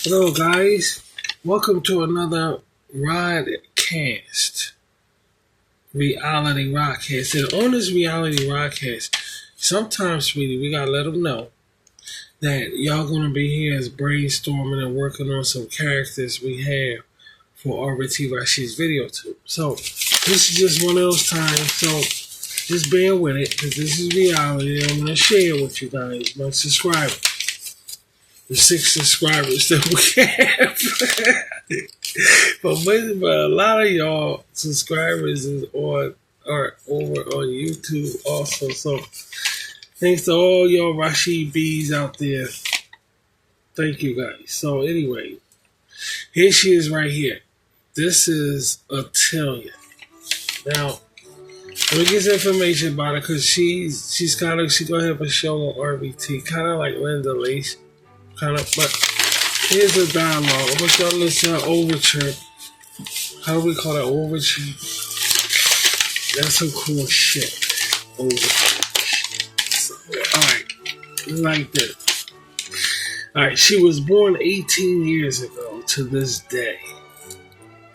Hello, guys. Welcome to another Rodcast, reality Rodcast. And on this reality Rodcast, sometimes, sweetie, we gotta let them know that y'all gonna be here as brainstorming and working on some characters we have for RT Rashi's video too. So this is just one of those times. So just bear with it, because this is reality. I'm gonna share it with you guys, my subscribers. The 6 subscribers that we have. but a lot of y'all subscribers are over on YouTube also. So thanks to all y'all Rashid B's out there. Thank you guys. So anyway, here she is right here. This is Otilia. Now, let me get some information about her, because she's gonna have a show on RBT, kind of like Linda Lace. But here's the dialogue. I want y'all to listen to overture. How do we call that? Overture? That's some cool shit. Overture. So, alright. Like this. Alright, she was born 18 years ago to this day.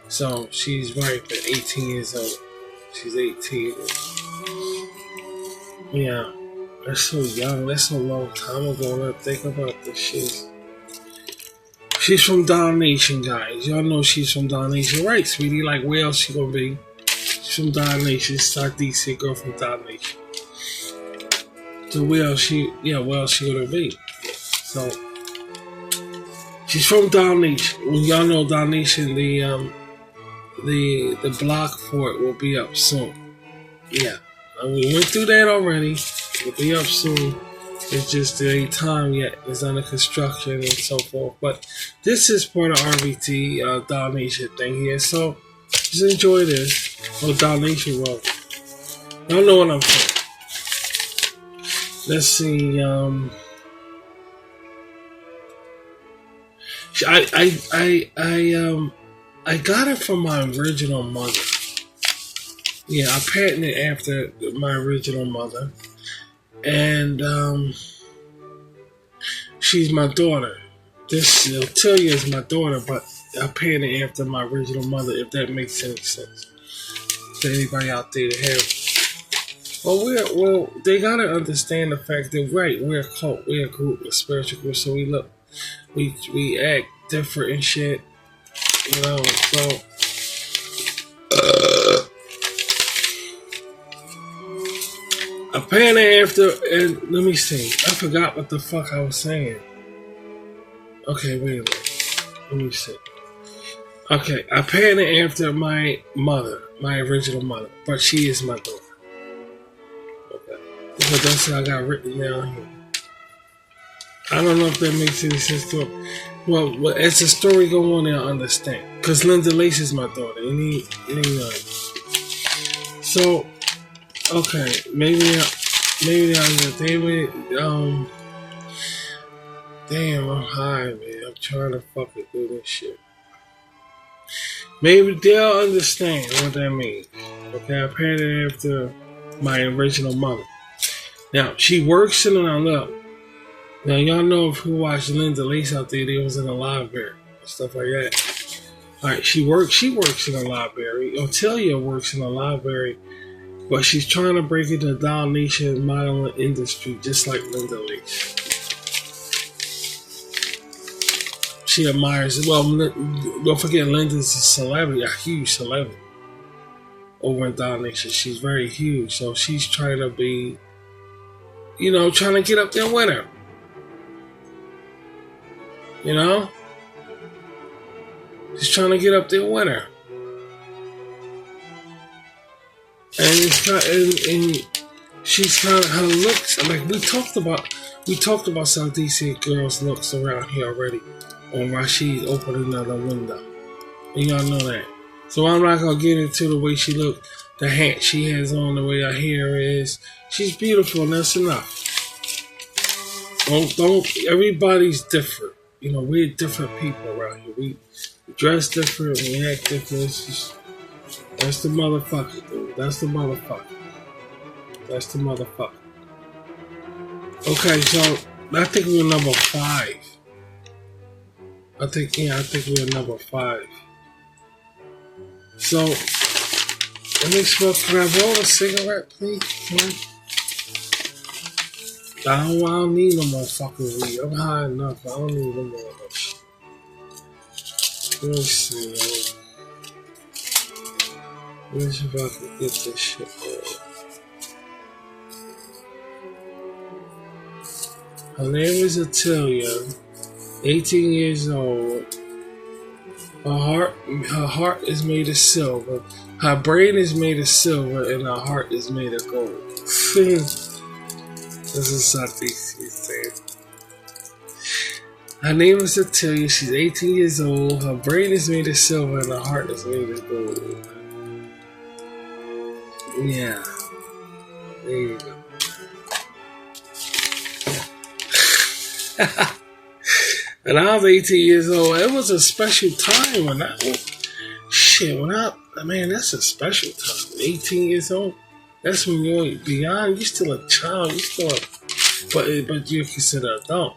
So she's right at 18 years old. She's 18. Yeah. That's so young. That's a long time ago. I think about this shit. She's from Down Nation, guys. Y'all know she's from Down Nation, right, sweetie? Like, where else she gonna be? She's from Down Nation. She's a decent girl from Down Nation. So where else she gonna be? So she's from Down Nation. Well, y'all know Down Nation. The block for it will be up soon. Yeah, we went through that already. It'll be up soon. It's just there ain't time yet. It's under construction and so forth. But this is part of RBT Down Nation thing here. So just enjoy this. Oh, Down Nation Road. Y'all know what I'm saying. Let's see. I got it from my original mother. Yeah, I patented it after my original mother. And she's my daughter. This Otilia is my daughter, but I painted it after my original mother, if that makes any sense to anybody out there to have. Well, they gotta understand the fact that we're a cult, we're a group, a spiritual group, so we act different and shit, you know. So apparently after, and let me see, I forgot what the fuck I was saying. Okay, wait a minute. Let me see. Okay, apparently after my mother, my original mother, but she is my daughter. Okay. Because that's how I got written down here. I don't know if that makes any sense to him. Well, as the story go on, they'll understand. Because Linda Lace is my daughter. So, okay, maybe damn, I'm high, man. I'm trying to fucking do this shit. Maybe they'll understand what that means. Okay, I paid it after my original mother. Now, she works in a look. Now, y'all know if who watched Linda Lace out there, they was in a library and stuff like that. Alright, she works in a library. Otilia works in a library. But she's trying to break into the Down Nation modeling industry, just like Linda Lace. She admires, well, don't forget Linda's a celebrity, a huge celebrity over in Down Nation. She's very huge, so she's trying to be, trying to get up there with her. You know? She's trying to get up there with her. And it's not, and she's kind of her looks. Like we talked about South DC girls' looks around here already. On Rashid opening another window, and y'all know that. So I'm not gonna get into the way she looked, the hat she has on, the way her hair is. She's beautiful, and that's enough. Don't. Everybody's different. We're different people around here. We dress different. We act different. It's just, that's the motherfucker, dude. That's the motherfucker. Okay, so I think we're number 5. I think we're number 5. So, let me smoke. Can I roll a cigarette, please? I don't need no more fucking weed. I'm high enough. I don't need no more of that shit. Let me see, man. Let me see if I can get this shit, man. Her name is Otilia, 18 years old. Her heart is made of silver. Her brain is made of silver, and her heart is made of gold. This is something she's saying. Her name is Otilia. She's 18 years old. Her brain is made of silver, and her heart is made of gold. Yeah. There you go. And I was 18 years old. It was a special time when I was... Shit, man, that's a special time. 18 years old. That's when you're beyond. You're still a child. You're still but you're considered adult.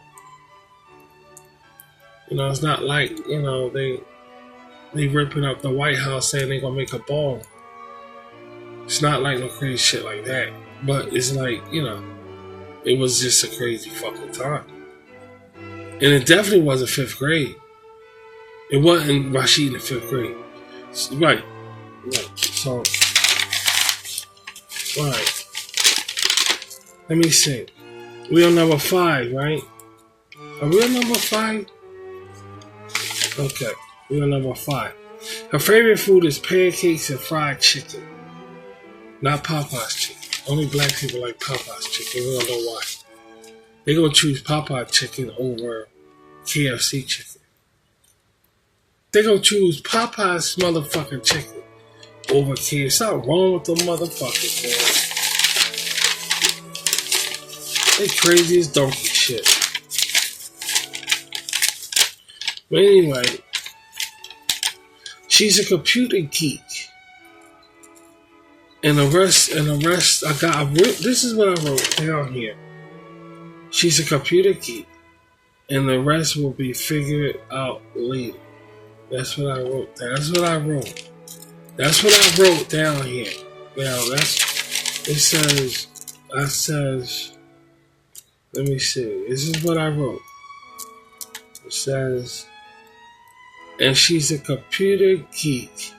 You know, it's not like, you know, they ripping up the White House saying they're gonna make a ball. It's not like no crazy shit like that. But it's like, you know, it was just a crazy fucking time. And it definitely wasn't 5th grade. It wasn't Rashid in the 5th grade. Right. So, right. Let me see. We on number 5, right? Are we on number 5? Okay, we on number 5. Her favorite food is pancakes and fried chicken. Not Popeye's chicken. Only black people like Popeye's chicken. We don't know why. They're going to choose Popeye chicken over KFC chicken. They're going to choose Popeye's motherfucking chicken over KFC. Something wrong with the motherfuckers, man. They crazy as donkey shit. But anyway, she's a computer geek. And the rest, this is what I wrote down here. She's a computer geek, and the rest will be figured out later. That's what I wrote down. That's what I wrote. That's what I wrote down here. Now, it says, let me see. This is what I wrote. It says, and she's a computer geek,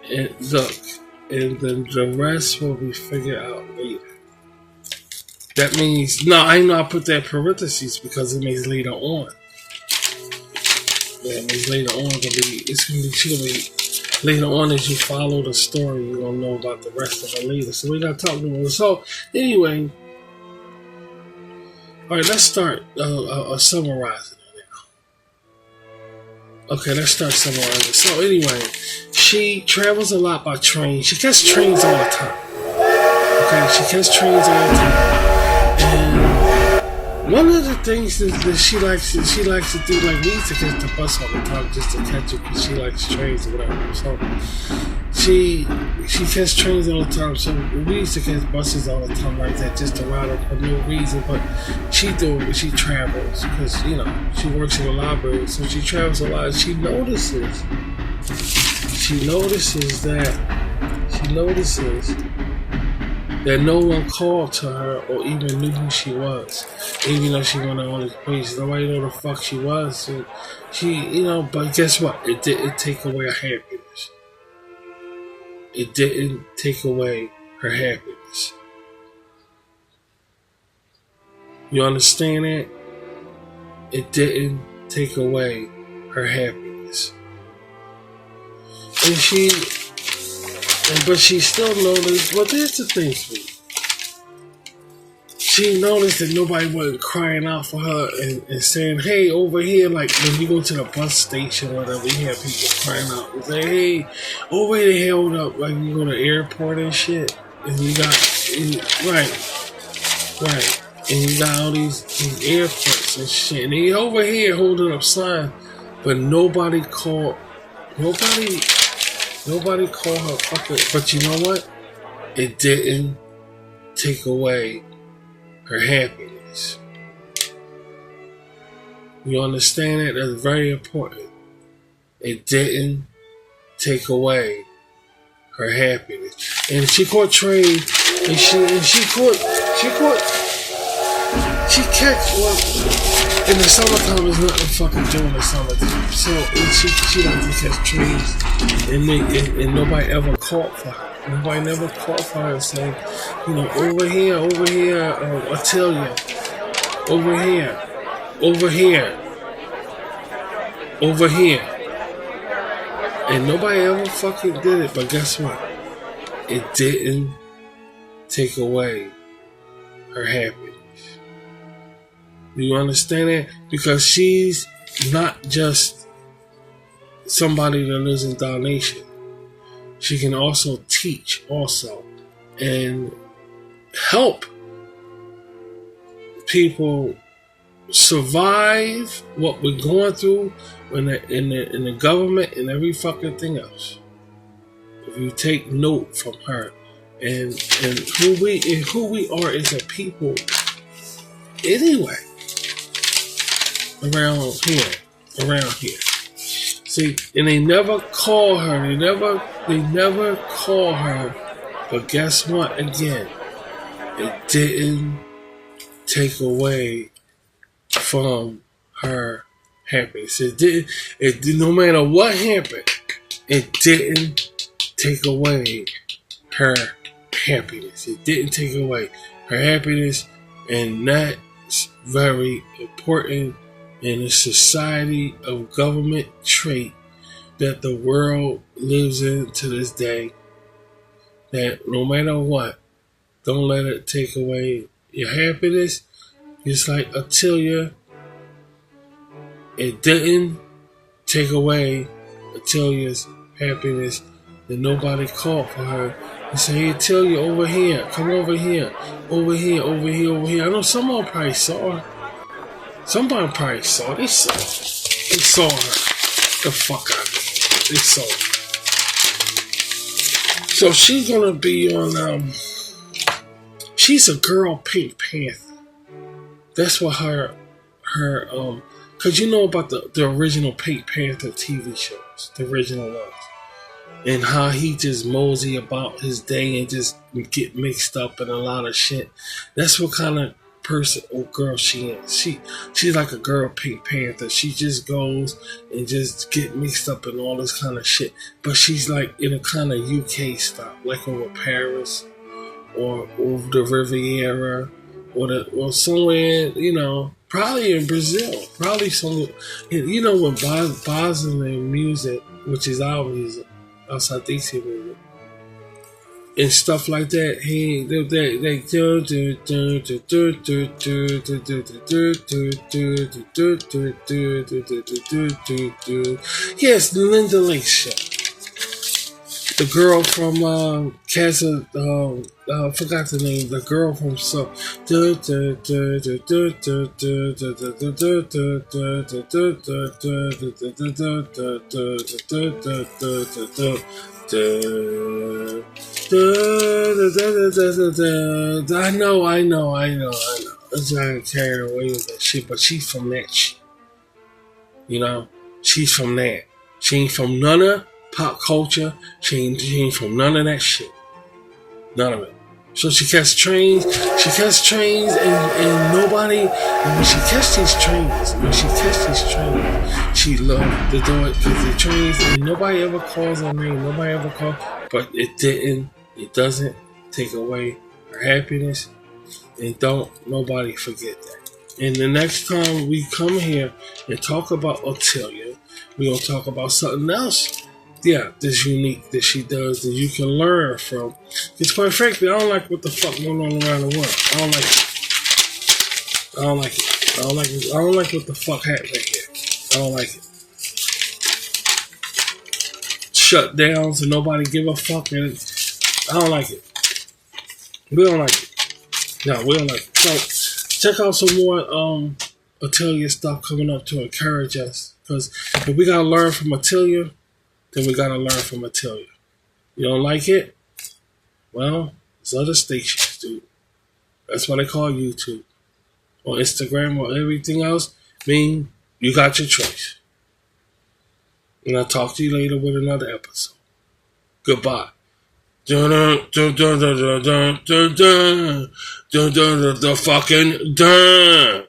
and look, and then the rest will be figured out later. That means, no, I know I put that in parentheses because it means later on. Yeah, it means later on. It's gonna be later on as you follow the story, you're gonna know about the rest of it later. So we gotta talk about it. So anyway, all right, let's start summarizing it now. Okay, let's start summarizing. So anyway, she travels a lot by train. She catches trains all the time. Okay, she catches trains all the time. And one of the things that she likes to do, like we used to catch the bus all the time just to catch it because she likes trains or whatever. So she catches trains all the time. So we used to catch buses all the time like that just to ride them for no reason. But she travels because, you know, she works in the library, so she travels a lot. And she notices that no one called to her or even knew who she was. Even though she went to all these places, nobody knew the fuck she was. So but guess what? It didn't take away her happiness. It didn't take away her happiness. You understand that? It didn't take away her happiness. But she still noticed, well, here's the thing, sweet. She noticed that nobody wasn't crying out for her and saying, hey, over here, like when you go to the bus station or whatever, you have people crying out and say, hey, over here, hold up, like you go to the airport and shit, and you got, right, and you got all these airports and shit, and they over here holding up signs, but nobody called her fucking, but you know what? It didn't take away her happiness. You understand it? That's very important. It didn't take away her happiness. And she caught Trey, and she catch, well, in the summertime there's nothing fucking doing in the summertime. So and she like to catch trees, and nobody ever caught for her. Nobody never caught for her and saying, you know, over here, Otilia, over here. And nobody ever fucking did it, but guess what? It didn't take away her happiness. Do you understand that? Because she's not just somebody that lives in donation. She can also teach also and help people survive what we're going through in the government and every fucking thing else. If you take note from her and who we are as a people anyway around here. See, and they never call her. They never call her. But guess what? Again, it didn't take away from her happiness. It didn't. No matter what happened, it didn't take away her happiness. It didn't take away her happiness, and that's very important in a society of government trait that the world lives in to this day. That no matter what, don't let it take away your happiness. Just like Otilia, it didn't take away Otilia's happiness, and nobody called for her and said, hey, Otilia, over here, come over here. I know someone probably saw her. Somebody probably saw her. They saw her. The fuck out of here. They saw her. So she's gonna be on, she's a girl Pink Panther. That's what her, cause you know about the original Pink Panther TV shows, the original ones. And how he just mosey about his day and just get mixed up in a lot of shit. That's what kind of person or girl she is. She's like a girl Pink Panther. She just goes and just get mixed up in all this kind of shit. But she's like in a kind of UK style, like over Paris or the Riviera or somewhere, you know, probably in Brazil, probably somewhere. You know, when Bosnian music, which is our music, outside DC music, and stuff like that. Hey, they yes, the Linda Lake show. The girl from Casa, forgot the name. The girl from so. I know. I'm trying to carry away with that shit, but she's from that shit. You know, she's from that. She ain't from none of pop culture. She ain't from none of that shit. None of it. So she catch trains, and nobody, and when she catch these trains, she loved to do it because the trains, and nobody ever calls her name, but it doesn't take away her happiness, and don't nobody forget that. And the next time we come here and talk about Otilia, we're going to talk about something else. Yeah, that's unique that she does that you can learn from. Because quite frankly, I don't like what the fuck going on around the world. I don't like what the fuck happened here. I don't like it. Shutdowns and nobody give a fuck. And I don't like it. We don't like it. No, we don't like it. So check out some more Otilia stuff coming up to encourage us. Because if we gotta learn from Otilia, then we gotta learn from Otilia. You don't like it? Well, there's other stations, dude. That's what they call YouTube or Instagram or everything else. I mean, You got your choice. And I'll talk to you later with another episode. Goodbye. Dun dun dun dun dun dun dun dun dun dun dun fucking dun.